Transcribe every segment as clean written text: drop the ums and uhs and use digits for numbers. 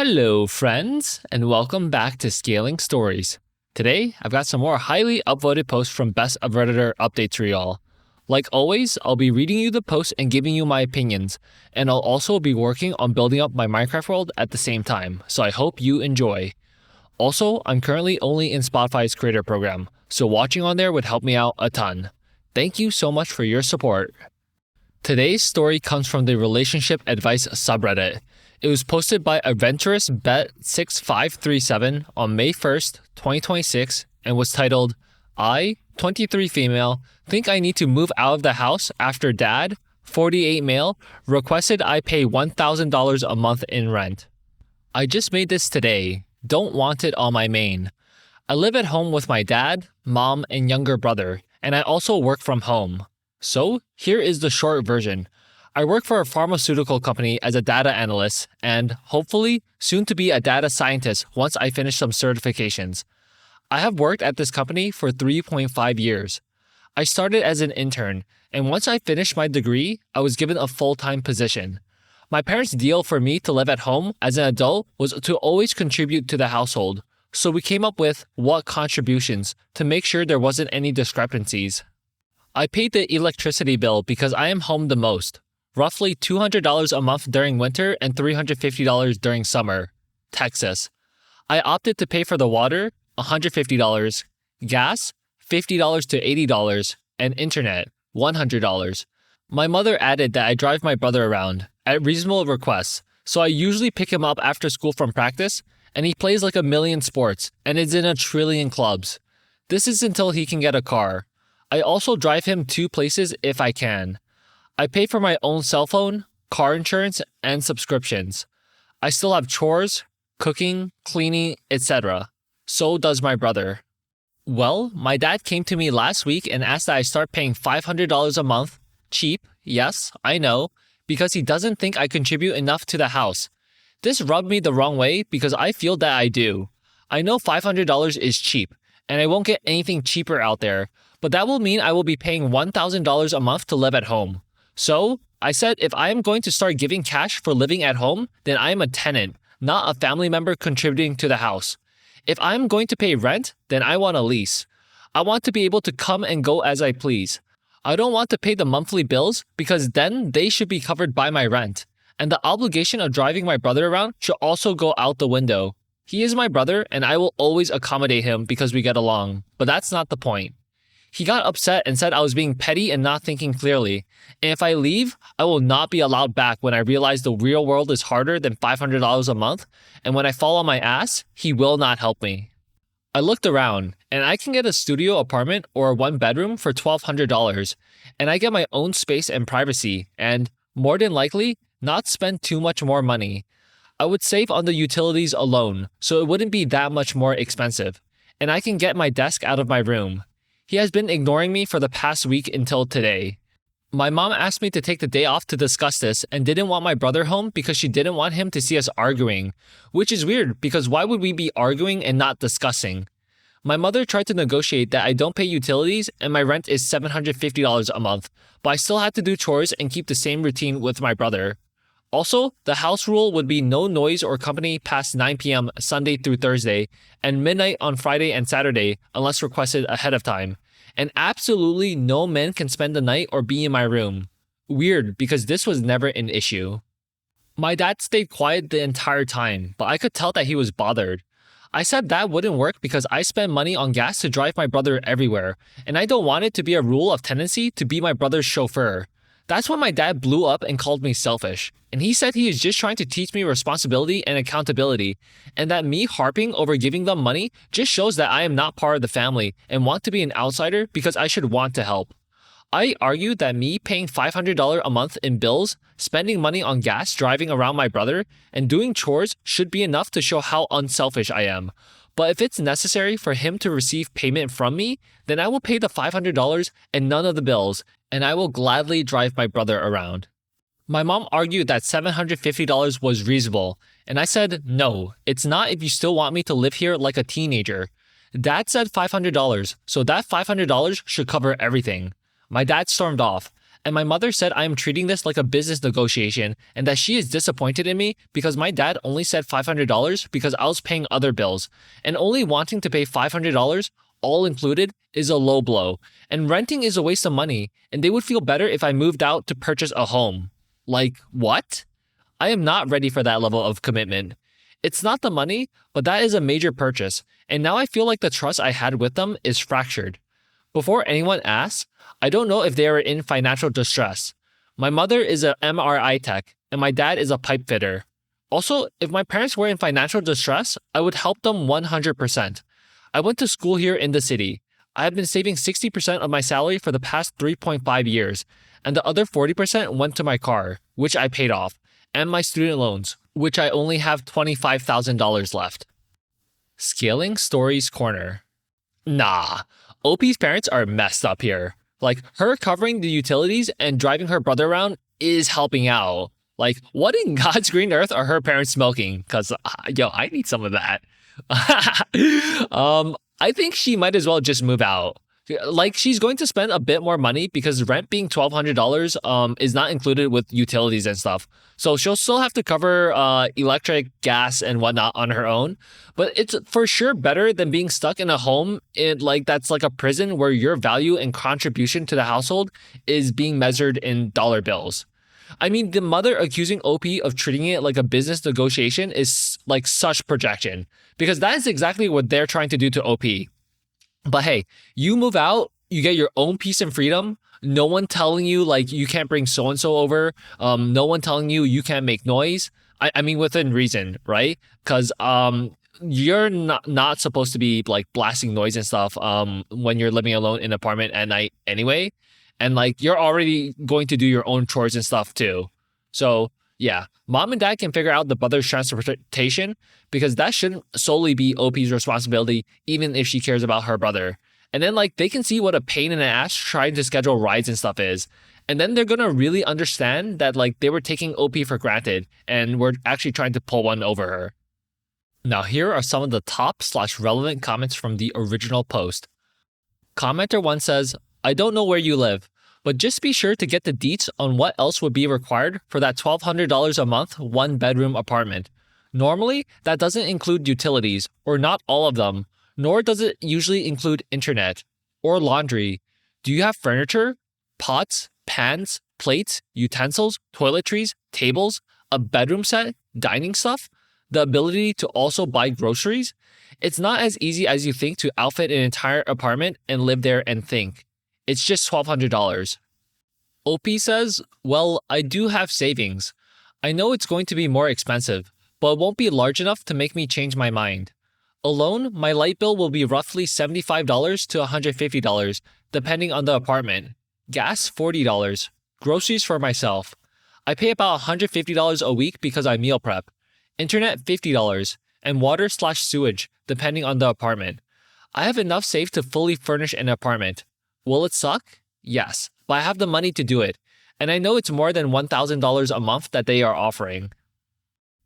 Hello, friends, and welcome back to Scaling Stories. Today, I've got some more highly upvoted posts from Best of Redditor updates for y'all. Like always, I'll be reading you the posts and giving you my opinions, and I'll also be working on building up my Minecraft world at the same time, so I hope you enjoy. Also, I'm currently only in Spotify's creator program, so watching on there would help me out a ton. Thank you so much for your support. Today's story comes from the Relationship Advice subreddit. It was posted by Adventurous Bet 6537 on May 1st, 2026, and was titled, I, 23 female, think I need to move out of the house after dad, 48 male, requested I pay $1,000 a month in rent. I just made this today. Don't want it on my main. I live at home with my dad, mom, and younger brother, and I also work from home. So, here is the short version. I work for a pharmaceutical company as a data analyst and, hopefully, soon to be a data scientist once I finish some certifications. I have worked at this company for 3.5 years. I started as an intern, and once I finished my degree, I was given a full-time position. My parents' deal for me to live at home as an adult was to always contribute to the household, so we came up with what contributions to make sure there wasn't any discrepancies. I paid the electricity bill because I am home the most. Roughly $200 a month during winter and $350 during summer. Texas. I opted to pay for the water, $150, gas, $50 to $80, and internet, $100. My mother added that I drive my brother around, at reasonable requests, so I usually pick him up after school from practice, and he plays like a million sports and is in a trillion clubs. This is until he can get a car. I also drive him 2 places if I can. I pay for my own cell phone, car insurance, and subscriptions. I still have chores, cooking, cleaning, etc. So does my brother. Well, my dad came to me last week and asked that I start paying $500 a month, cheap, yes, I know, because he doesn't think I contribute enough to the house. This rubbed me the wrong way because I feel that I do. I know $500 is cheap, and I won't get anything cheaper out there, but that will mean I will be paying $1,000 a month to live at home. So, I said if I am going to start giving cash for living at home, then I am a tenant, not a family member contributing to the house. If I am going to pay rent, then I want a lease. I want to be able to come and go as I please. I don't want to pay the monthly bills because then they should be covered by my rent. And the obligation of driving my brother around should also go out the window. He is my brother and I will always accommodate him because we get along, but that's not the point. He got upset and said I was being petty and not thinking clearly. And if I leave, I will not be allowed back when I realize the real world is harder than $500 a month. And when I fall on my ass, he will not help me. I looked around, and I can get a studio apartment or a 1-bedroom for $1,200. And I get my own space and privacy, and, more than likely, not spend too much more money. I would save on the utilities alone, so it wouldn't be that much more expensive. And I can get my desk out of my room. He has been ignoring me for the past week until today. My mom asked me to take the day off to discuss this and didn't want my brother home because she didn't want him to see us arguing, which is weird because why would we be arguing and not discussing? My mother tried to negotiate that I don't pay utilities and my rent is $750 a month, but I still had to do chores and keep the same routine with my brother. Also, the house rule would be no noise or company past 9 p.m. Sunday through Thursday and midnight on Friday and Saturday unless requested ahead of time. And absolutely no men can spend the night or be in my room. Weird because this was never an issue. My dad stayed quiet the entire time, but I could tell that he was bothered. I said that wouldn't work because I spend money on gas to drive my brother everywhere, and I don't want it to be a rule of tenancy to be my brother's chauffeur. That's when my dad blew up and called me selfish, and he said he is just trying to teach me responsibility and accountability, and that me harping over giving them money just shows that I am not part of the family and want to be an outsider because I should want to help. I argued that me paying $500 a month in bills, spending money on gas driving around my brother, and doing chores should be enough to show how unselfish I am. But if it's necessary for him to receive payment from me, then I will pay the $500 and none of the bills, and I will gladly drive my brother around. My mom argued that $750 was reasonable, and I said, no, it's not if you still want me to live here like a teenager. Dad said $500, so that $500 should cover everything. My dad stormed off, And my mother said I am treating this like a business negotiation and that she is disappointed in me because my dad only said $500 because I was paying other bills. And only wanting to pay $500, all included, is a low blow. And renting is a waste of money, and they would feel better if I moved out to purchase a home. Like, what? I am not ready for that level of commitment. It's not the money, but that is a major purchase, and now I feel like the trust I had with them is fractured. Before anyone asks, I don't know if they are in financial distress. My mother is a MRI tech, and my dad is a pipe fitter. Also, if my parents were in financial distress, I would help them 100%. I went to school here in the city. I have been saving 60% of my salary for the past 3.5 years, and the other 40% went to my car, which I paid off, and my student loans, which I only have $25,000 left. Scaling Stories Corner. Nah, OP's parents are messed up here. Like, her covering the utilities and driving her brother around is helping out. Like, what in God's green earth are her parents smoking? Because, I need some of that. I think she might as well just move out. Like, she's going to spend a bit more money because rent being $1,200 is not included with utilities and stuff. So she'll still have to cover electric, gas, and whatnot on her own. But it's for sure better than being stuck in a home that's like a prison where your value and contribution to the household is being measured in dollar bills. I mean, the mother accusing OP of treating it like a business negotiation is like such projection, because that is exactly what they're trying to do to OP. But hey, you move out, you get your own peace and freedom. No one telling you like you can't bring so-and-so over. No one telling you you can't make noise. I mean, within reason, right? Because you're not supposed to be like blasting noise and stuff when you're living alone in an apartment at night anyway. And like you're already going to do your own chores and stuff too. So yeah, mom and dad can figure out the brother's transportation because that shouldn't solely be OP's responsibility, even if she cares about her brother. And then like they can see what a pain in the ass trying to schedule rides and stuff is. And then they're gonna really understand that like they were taking OP for granted and were actually trying to pull one over her. Now here are some of the top/relevant comments from the original post. Commenter 1 says, I don't know where you live, but just be sure to get the deets on what else would be required for that $1,200 a month, 1-bedroom apartment. Normally, that doesn't include utilities, or not all of them, nor does it usually include internet or laundry. Do you have furniture, pots, pans, plates, utensils, toiletries, tables, a bedroom set, dining stuff, the ability to also buy groceries? It's not as easy as you think to outfit an entire apartment and live there and think. It's just $1,200. OP says, well, I do have savings. I know it's going to be more expensive, but it won't be large enough to make me change my mind. Alone, my light bill will be roughly $75 to $150, depending on the apartment. Gas, $40. Groceries for myself. I pay about $150 a week because I meal prep. Internet, $50. And water/sewage, depending on the apartment. I have enough saved to fully furnish an apartment. Will it suck? Yes, but I have the money to do it, and I know it's more than $1,000 a month that they are offering.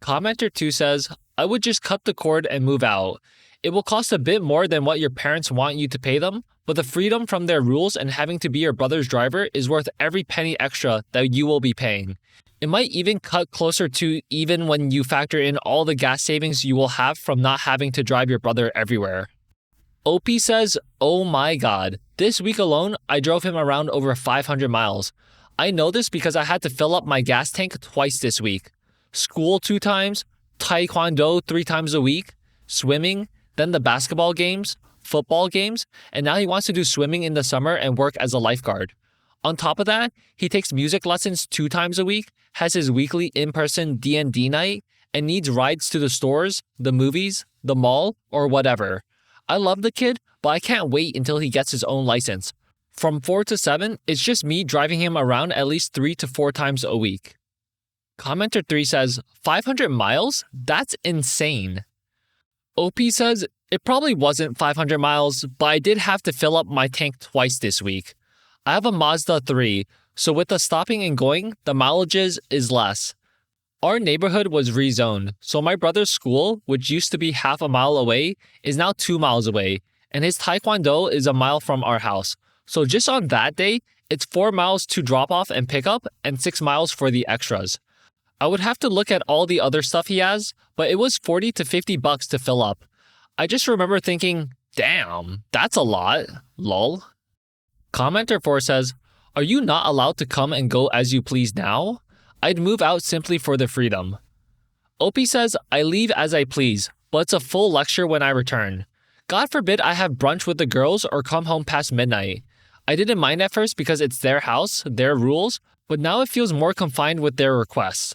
Commenter 2 says, I would just cut the cord and move out. It will cost a bit more than what your parents want you to pay them, but the freedom from their rules and having to be your brother's driver is worth every penny extra that you will be paying. It might even cut closer to even when you factor in all the gas savings you will have from not having to drive your brother everywhere. OP says, oh my god, this week alone, I drove him around over 500 miles. I know this because I had to fill up my gas tank twice this week. School 2 times, taekwondo 3 times a week, swimming, then the basketball games, football games, and now he wants to do swimming in the summer and work as a lifeguard. On top of that, he takes music lessons 2 times a week, has his weekly in-person D&D night, and needs rides to the stores, the movies, the mall, or whatever. I love the kid, but I can't wait until he gets his own license. From 4 to 7, it's just me driving him around at least 3 to 4 times a week. Commenter 3 says, 500 miles? That's insane. OP says, it probably wasn't 500 miles, but I did have to fill up my tank twice this week. I have a Mazda 3, so with the stopping and going, the mileages is less. Our neighborhood was rezoned, so my brother's school, which used to be half a mile away, is now 2 miles away, and his taekwondo is a mile from our house. So just on that day, It's 4 miles to drop off and pick up and 6 miles for the extras. I would have to look at all the other stuff he has, but it was $40 to $50 to fill up. I just remember thinking, damn, that's a lot, lol. Commenter 4 says, are you not allowed to come and go as you please now? I'd move out simply for the freedom. Opie says, I leave as I please, but it's a full lecture when I return. God forbid I have brunch with the girls or come home past midnight. I didn't mind at first because it's their house, their rules, but now it feels more confined with their requests.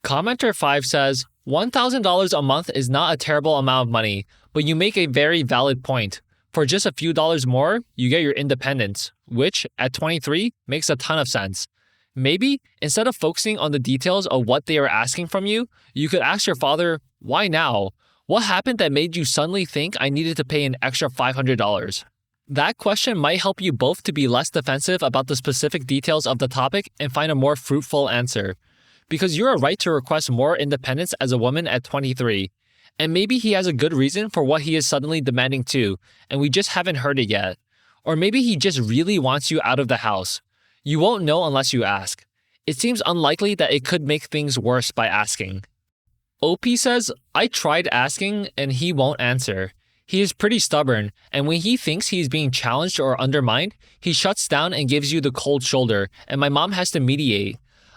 Commenter 5 says, $1,000 a month is not a terrible amount of money, but you make a very valid point. For just a few dollars more, you get your independence, which, at 23, makes a ton of sense. Maybe, instead of focusing on the details of what they are asking from you, you could ask your father, why now? What happened that made you suddenly think I needed to pay an extra $500? That question might help you both to be less defensive about the specific details of the topic and find a more fruitful answer. Because you're right to request more independence as a woman at 23. And maybe he has a good reason for what he is suddenly demanding too, and we just haven't heard it yet. Or maybe he just really wants you out of the house. You won't know unless you ask. It seems unlikely that it could make things worse by asking. OP says, I tried asking and he won't answer. He is pretty stubborn, and when he thinks he is being challenged or undermined, he shuts down and gives you the cold shoulder, and my mom has to mediate.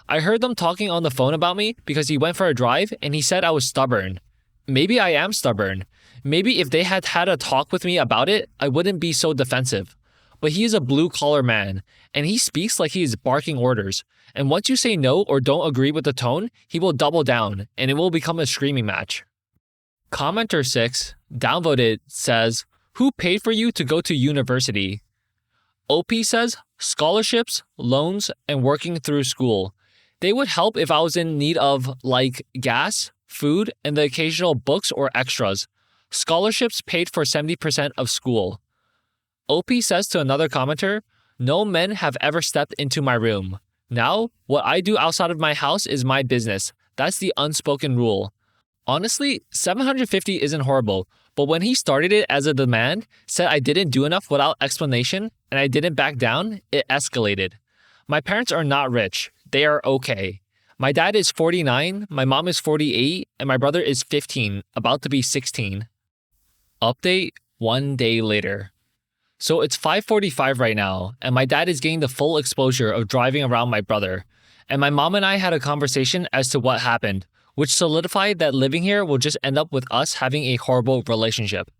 I heard them talking on the phone about me because he went for a drive and he said I was stubborn. Maybe I am stubborn. Maybe if they had had a talk with me about it, I wouldn't be so defensive. But he is a blue-collar man, and he speaks like he is barking orders. And once you say no or don't agree with the tone, he will double down, and it will become a screaming match. Commenter 6, downvoted, says, who paid for you to go to university? OP says, scholarships, loans, and working through school. They would help if I was in need of, like, gas, food, and the occasional books or extras. Scholarships paid for 70% of school. OP says to another commenter, no men have ever stepped into my room. Now, what I do outside of my house is my business. That's the unspoken rule. Honestly, $750 isn't horrible, but when he started it as a demand, said I didn't do enough without explanation, and I didn't back down, it escalated. My parents are not rich. They are okay. My dad is 49, my mom is 48, and my brother is 15, about to be 16. Update 1 day later. So it's 5:45 right now, and my dad is getting the full exposure of driving around my brother. And my mom and I had a conversation as to what happened, which solidified that living here will just end up with us having a horrible relationship.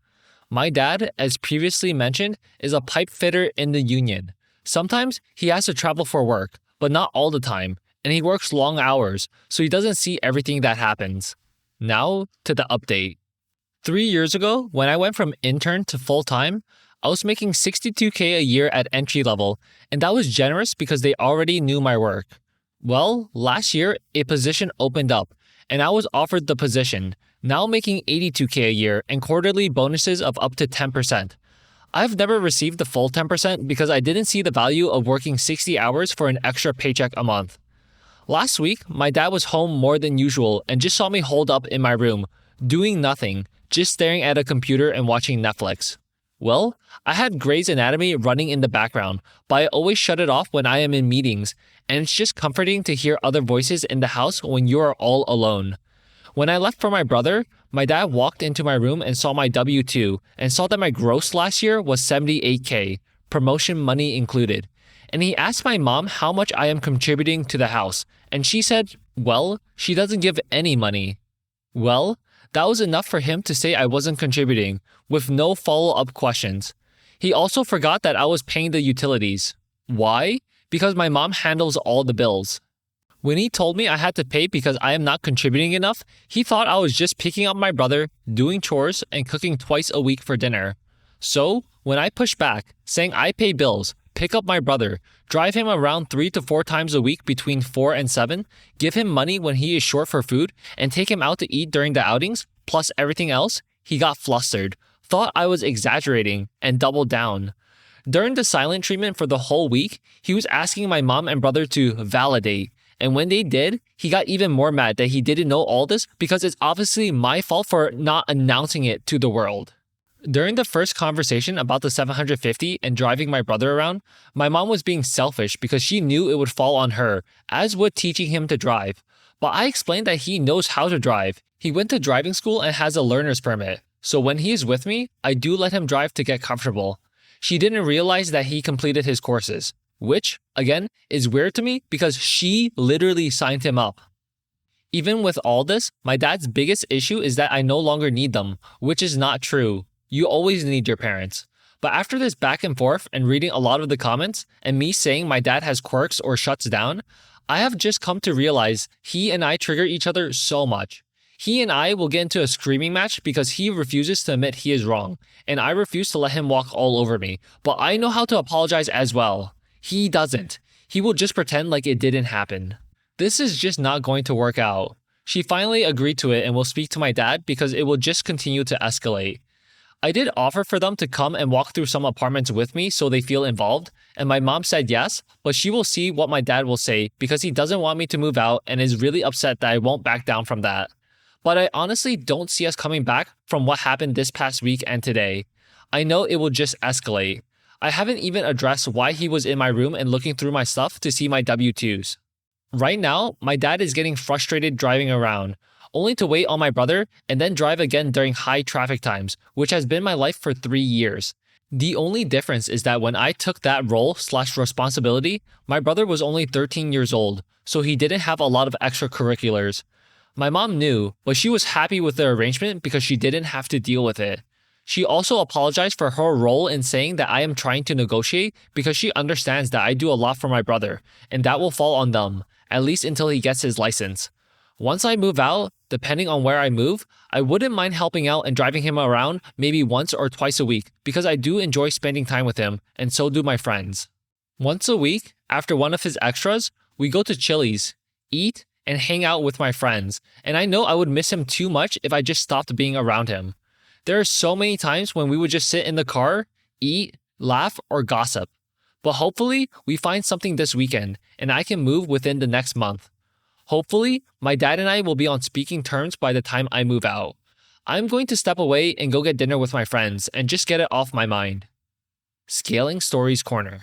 My dad, as previously mentioned, is a pipe fitter in the union. Sometimes he has to travel for work, but not all the time, and he works long hours, so he doesn't see everything that happens. Now to the update. 3 years ago, when I went from intern to full-time, I was making $62K a year at entry level, and that was generous because they already knew my work. Well, last year, a position opened up, and I was offered the position, now making $82K a year and quarterly bonuses of up to 10%. I've never received the full 10% because I didn't see the value of working 60 hours for an extra paycheck a month. Last week, my dad was home more than usual and just saw me holed up in my room, doing nothing, just staring at a computer and watching Netflix. Well, I had Grey's Anatomy running in the background, but I always shut it off when I am in meetings, and it's just comforting to hear other voices in the house when you are all alone. When I left for my brother, my dad walked into my room and saw my W-2 and saw that my gross last year was $78K, promotion money included. And he asked my mom how much I am contributing to the house, and she said, well, she doesn't give any money. Well, that was enough for him to say I wasn't contributing, with no follow-up questions. He also forgot that I was paying the utilities. Why? Because my mom handles all the bills. When he told me I had to pay because I am not contributing enough, he thought I was just picking up my brother, doing chores, and cooking twice a week for dinner. So, when I pushed back, saying I pay bills, pick up my brother, drive him around 3 to 4 times a week between 4 and 7, give him money when he is short for food, and take him out to eat during the outings, plus everything else, he got flustered, thought I was exaggerating, and doubled down. During the silent treatment for the whole week, he was asking my mom and brother to validate, and when they did, he got even more mad that he didn't know all this because it's obviously my fault for not announcing it to the world. During the first conversation about the 750 and driving my brother around, my mom was being selfish because she knew it would fall on her, as would teaching him to drive. But I explained that he knows how to drive. He went to driving school and has a learner's permit. So when he is with me, I do let him drive to get comfortable. She didn't realize that he completed his courses, which, again, is weird to me because she literally signed him up. Even with all this, my dad's biggest issue is that I no longer need them, which is not true. You always need your parents. But after this back and forth and reading a lot of the comments, and me saying my dad has quirks or shuts down, I have just come to realize he and I trigger each other so much. He and I will get into a screaming match because he refuses to admit he is wrong, and I refuse to let him walk all over me, but I know how to apologize as well. He doesn't. He will just pretend like it didn't happen. This is just not going to work out. She finally agreed to it and will speak to my dad because it will just continue to escalate. I did offer for them to come and walk through some apartments with me so they feel involved, and my mom said yes, but she will see what my dad will say because he doesn't want me to move out and is really upset that I won't back down from that. But I honestly don't see us coming back from what happened this past week and today. I know it will just escalate. I haven't even addressed why he was in my room and looking through my stuff to see my W-2s. Right now, my dad is getting frustrated driving around, only to wait on my brother and then drive again during high traffic times, which has been my life for 3 years. The only difference is that when I took that role/responsibility, my brother was only 13 years old, so he didn't have a lot of extracurriculars. My mom knew, but she was happy with the arrangement because she didn't have to deal with it. She also apologized for her role in saying that I am trying to negotiate because she understands that I do a lot for my brother, and that will fall on them, at least until he gets his license. Once I move out, depending on where I move, I wouldn't mind helping out and driving him around maybe once or twice a week because I do enjoy spending time with him, and so do my friends. Once a week, after one of his extras, we go to Chili's, eat, and hang out with my friends, and I know I would miss him too much if I just stopped being around him. There are so many times when we would just sit in the car, eat, laugh, or gossip. But hopefully, we find something this weekend, and I can move within the next month. Hopefully, my dad and I will be on speaking terms by the time I move out. I'm going to step away and go get dinner with my friends and just get it off my mind. Scaling Stories Corner.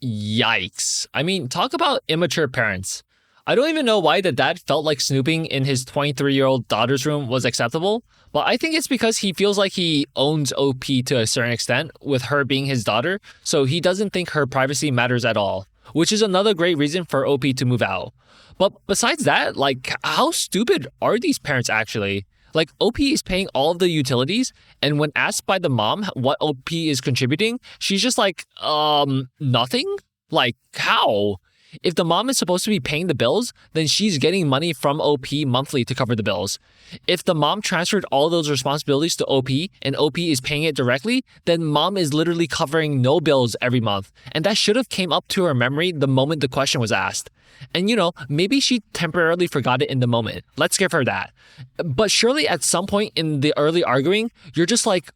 Yikes. I mean, talk about immature parents. I don't even know why the dad felt like snooping in his 23-year-old daughter's room was acceptable, but I think it's because he feels like he owns OP to a certain extent, with her being his daughter, so he doesn't think her privacy matters at all, which is another great reason for OP to move out. But besides that, like, how stupid are these parents actually? Like, OP is paying all of the utilities, and when asked by the mom what OP is contributing, she's just like, nothing? Like, how? If the mom is supposed to be paying the bills, then she's getting money from OP monthly to cover the bills. If the mom transferred all those responsibilities to OP and OP is paying it directly, then mom is literally covering no bills every month. And that should have came up to her memory the moment the question was asked. And maybe she temporarily forgot it in the moment. Let's give her that. But surely at some point in the early arguing, you're just like,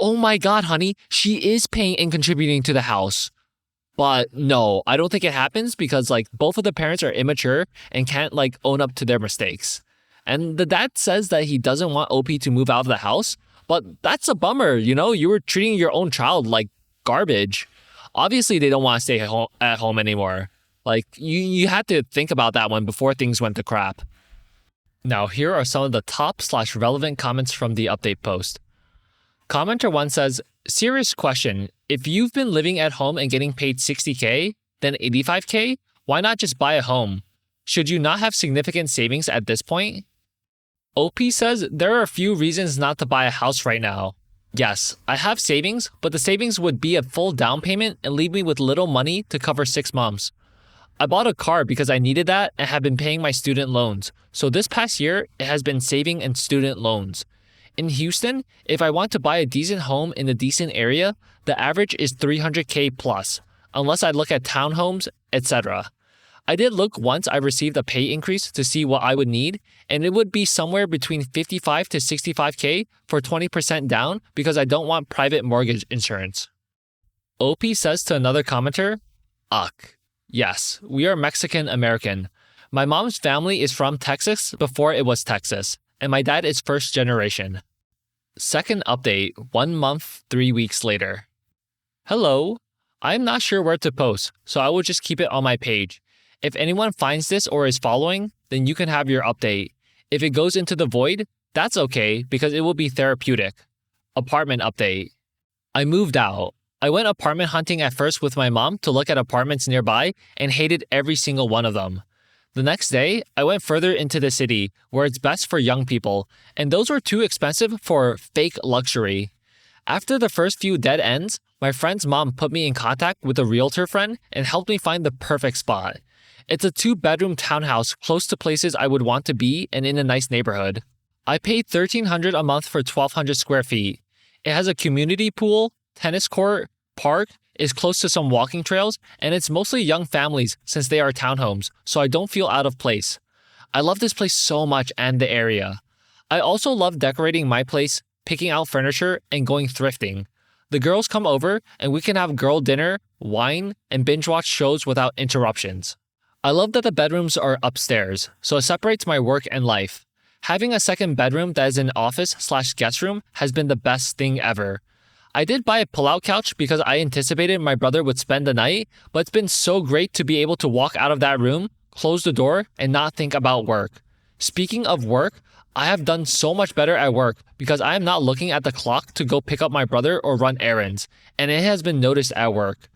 oh my God, honey, she is paying and contributing to the house. But no, I don't think it happens because both of the parents are immature and can't own up to their mistakes. And the dad says that he doesn't want OP to move out of the house, but that's a bummer, you were treating your own child like garbage. Obviously they don't want to stay at home anymore. You had to think about that one before things went to crap. Now here are some of the top/relevant comments from the update post. Commenter 1 says, serious question. If you've been living at home and getting paid $60K, then $85K, why not just buy a home? Should you not have significant savings at this point? OP says there are a few reasons not to buy a house right now. Yes, I have savings, but the savings would be a full down payment and leave me with little money to cover 6 months. I bought a car because I needed that and have been paying my student loans. So this past year, it has been saving and student loans. In Houston, if I want to buy a decent home in a decent area, the average is $300K plus, unless I look at townhomes, etc. I did look once I received a pay increase to see what I would need, and it would be somewhere between $55 to $65K for 20% down because I don't want private mortgage insurance. OP says to another commenter, Ugh. Yes, we are Mexican American. My mom's family is from Texas before it was Texas, and my dad is first generation. Second update, 1 month, 3 weeks later. Hello. I'm not sure where to post, so I will just keep it on my page. If anyone finds this or is following, then you can have your update. If it goes into the void, that's okay because it will be therapeutic. Apartment update. I moved out. I went apartment hunting at first with my mom to look at apartments nearby and hated every single one of them. The next day, I went further into the city where it's best for young people, and those were too expensive for fake luxury. After the first few dead ends, my friend's mom put me in contact with a realtor friend and helped me find the perfect spot. It's a 2-bedroom townhouse close to places I would want to be and in a nice neighborhood. I paid $1,300 a month for 1,200 square feet. It has a community pool, tennis court, park, is close to some walking trails, and it's mostly young families since they are townhomes, so I don't feel out of place. I love this place so much and the area. I also love decorating my place, picking out furniture, and going thrifting. The girls come over and we can have girl dinner, wine, and binge watch shows without interruptions. I love that the bedrooms are upstairs, so it separates my work and life. Having a second bedroom that is an office/guest room has been the best thing ever. I did buy a pull-out couch because I anticipated my brother would spend the night, but it's been so great to be able to walk out of that room, close the door, and not think about work. Speaking of work, I have done so much better at work because I am not looking at the clock to go pick up my brother or run errands, and it has been noticed at work.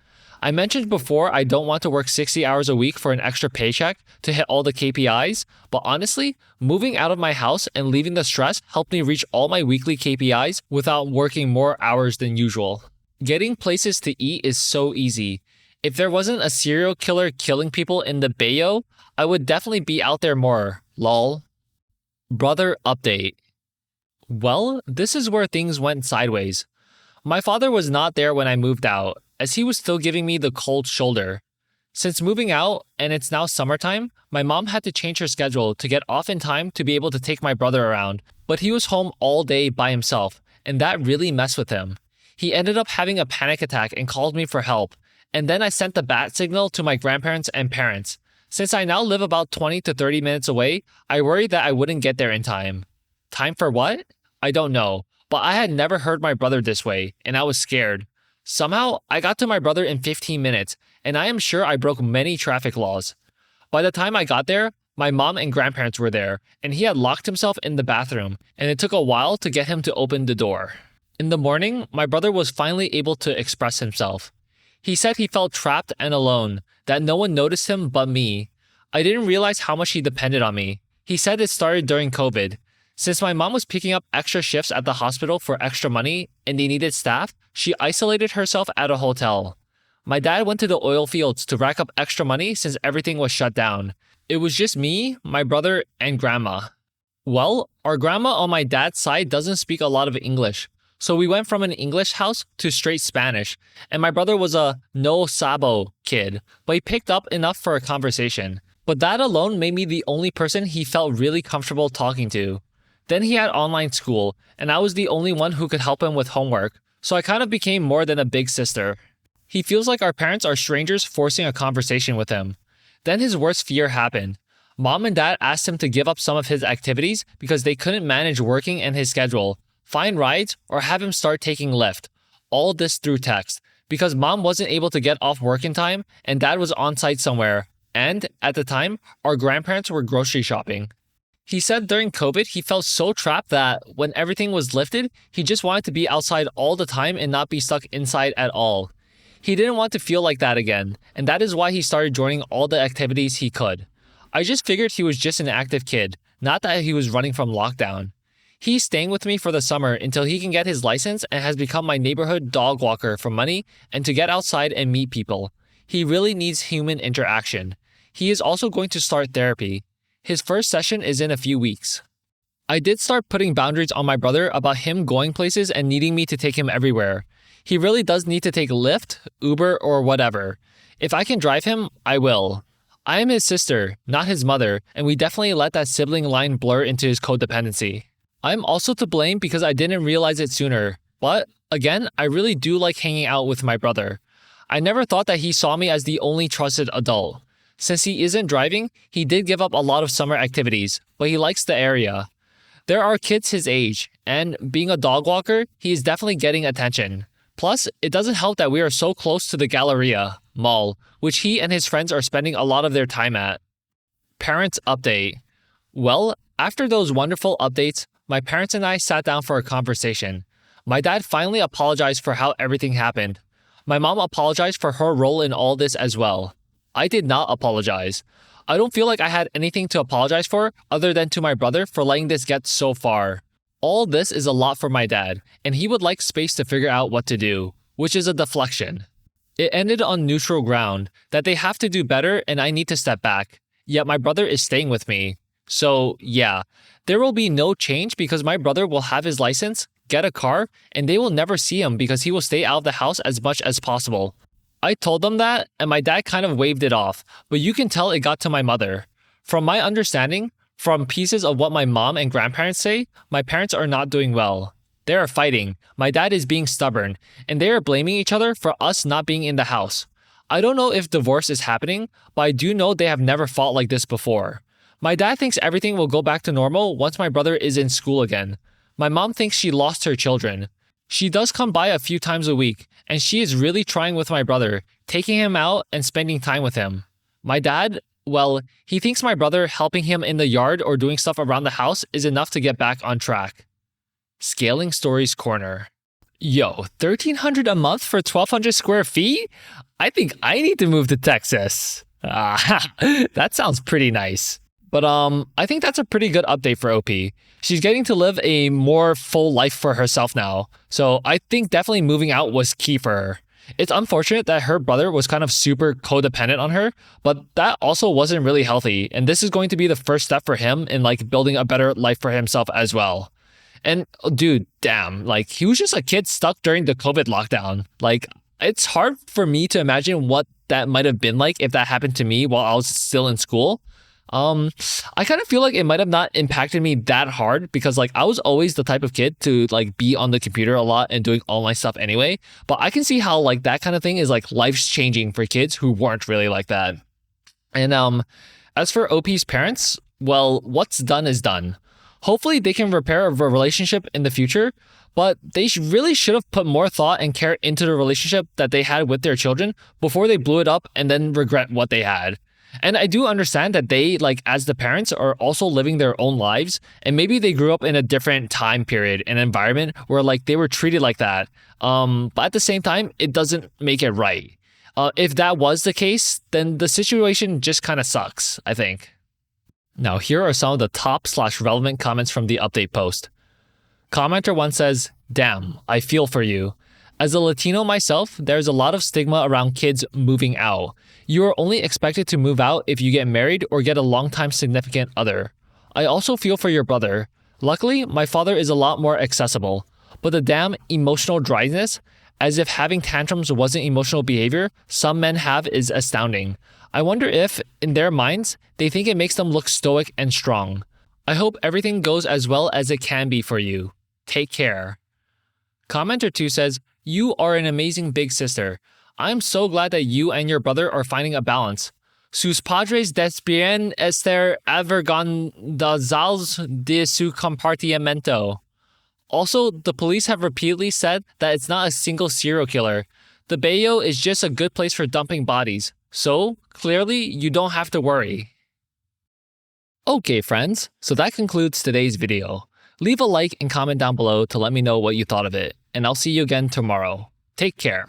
I mentioned before I don't want to work 60 hours a week for an extra paycheck to hit all the KPIs, but honestly, moving out of my house and leaving the stress helped me reach all my weekly KPIs without working more hours than usual. Getting places to eat is so easy. If there wasn't a serial killer killing people in the Bayo, I would definitely be out there more, lol. Brother update. Well, this is where things went sideways. My father was not there when I moved out, as he was still giving me the cold shoulder. Since moving out, and it's now summertime, my mom had to change her schedule to get off in time to be able to take my brother around, but he was home all day by himself, and that really messed with him. He ended up having a panic attack and called me for help, and then I sent the bat signal to my grandparents and parents. Since I now live about 20 to 30 minutes away, I worried that I wouldn't get there in time. Time for what? I don't know, but I had never heard my brother this way, and I was scared. Somehow, I got to my brother in 15 minutes, and I am sure I broke many traffic laws. By the time I got there, my mom and grandparents were there, and he had locked himself in the bathroom, and it took a while to get him to open the door. In the morning, my brother was finally able to express himself. He said he felt trapped and alone, that no one noticed him but me. I didn't realize how much he depended on me. He said it started during COVID. Since my mom was picking up extra shifts at the hospital for extra money and they needed staff, she isolated herself at a hotel. My dad went to the oil fields to rack up extra money since everything was shut down. It was just me, my brother, and grandma. Well, our grandma on my dad's side doesn't speak a lot of English, so we went from an English house to straight Spanish, and my brother was a no sabo kid, but he picked up enough for a conversation. But that alone made me the only person he felt really comfortable talking to. Then he had online school, and I was the only one who could help him with homework, so I kind of became more than a big sister. He feels like our parents are strangers forcing a conversation with him. Then his worst fear happened. Mom and dad asked him to give up some of his activities because they couldn't manage working and his schedule, find rides, or have him start taking Lyft. All this through text, because mom wasn't able to get off work in time and dad was on site somewhere, and, at the time, our grandparents were grocery shopping. He said during COVID he felt so trapped that, when everything was lifted, he just wanted to be outside all the time and not be stuck inside at all. He didn't want to feel like that again, and that is why he started joining all the activities he could. I just figured he was just an active kid, not that he was running from lockdown. He's staying with me for the summer until he can get his license and has become my neighborhood dog walker for money and to get outside and meet people. He really needs human interaction. He is also going to start therapy. His first session is in a few weeks. I did start putting boundaries on my brother about him going places and needing me to take him everywhere. He really does need to take Lyft, Uber, or whatever. If I can drive him, I will. I am his sister, not his mother, and we definitely let that sibling line blur into his codependency. I'm also to blame because I didn't realize it sooner, but, again, I really do like hanging out with my brother. I never thought that he saw me as the only trusted adult. Since he isn't driving, he did give up a lot of summer activities, but he likes the area. There are kids his age, and being a dog walker, he is definitely getting attention. Plus, it doesn't help that we are so close to the Galleria mall, which he and his friends are spending a lot of their time at. Parents update. Well, after those wonderful updates, my parents and I sat down for a conversation. My dad finally apologized for how everything happened. My mom apologized for her role in all this as well. I did not apologize. I don't feel like I had anything to apologize for other than to my brother for letting this get so far. All this is a lot for my dad, and he would like space to figure out what to do, which is a deflection. It ended on neutral ground, that they have to do better and I need to step back. Yet my brother is staying with me. So yeah, there will be no change because my brother will have his license, get a car, and they will never see him because he will stay out of the house as much as possible. I told them that, and my dad kind of waved it off, but you can tell it got to my mother. From my understanding, from pieces of what my mom and grandparents say, my parents are not doing well. They are fighting, my dad is being stubborn, and they are blaming each other for us not being in the house. I don't know if divorce is happening, but I do know they have never fought like this before. My dad thinks everything will go back to normal once my brother is in school again. My mom thinks she lost her children. She does come by a few times a week, and she is really trying with my brother, taking him out and spending time with him. My dad, well, he thinks my brother helping him in the yard or doing stuff around the house is enough to get back on track. ScalingStories Corner. Yo, $1,300 a month for 1,200 square feet? I think I need to move to Texas. That sounds pretty nice. But I think that's a pretty good update for OP. She's getting to live a more full life for herself now. So I think definitely moving out was key for her. It's unfortunate that her brother was kind of super codependent on her, but that also wasn't really healthy. And this is going to be the first step for him in like building a better life for himself as well. And dude, damn, like he was just a kid stuck during the COVID lockdown. Like it's hard for me to imagine what that might have been like if that happened to me while I was still in school. I kind of feel like it might have not impacted me that hard because like I was always the type of kid to like be on the computer a lot and doing all my stuff anyway. But I can see how like that kind of thing is like life's changing for kids who weren't really like that. And as for OP's parents, well, what's done is done. Hopefully they can repair a relationship in the future, but they really should have put more thought and care into the relationship that they had with their children before they blew it up and then regret what they had. And I do understand that they, like, as the parents, are also living their own lives, and maybe they grew up in a different time period and environment where, like, they were treated like that. But at the same time, it doesn't make it right. If that was the case, then the situation just kind of sucks, I think. Now, here are some of the top/relevant comments from the update post. Commenter 1 says, "Damn, I feel for you. As a Latino myself, there's a lot of stigma around kids moving out. You are only expected to move out if you get married or get a long-time significant other. I also feel for your brother. Luckily, my father is a lot more accessible. But the damn emotional dryness, as if having tantrums wasn't emotional behavior, some men have is astounding. I wonder if, in their minds, they think it makes them look stoic and strong. I hope everything goes as well as it can be for you. Take care." Commenter 2 says, "You are an amazing big sister. I'm so glad that you and your brother are finding a balance. Sus padres despiden estar avergonzados de su comportamiento." Also, the police have repeatedly said that it's not a single serial killer. The Bayo is just a good place for dumping bodies. So, clearly, you don't have to worry. Okay, friends, so that concludes today's video. Leave a like and comment down below to let me know what you thought of it, and I'll see you again tomorrow. Take care.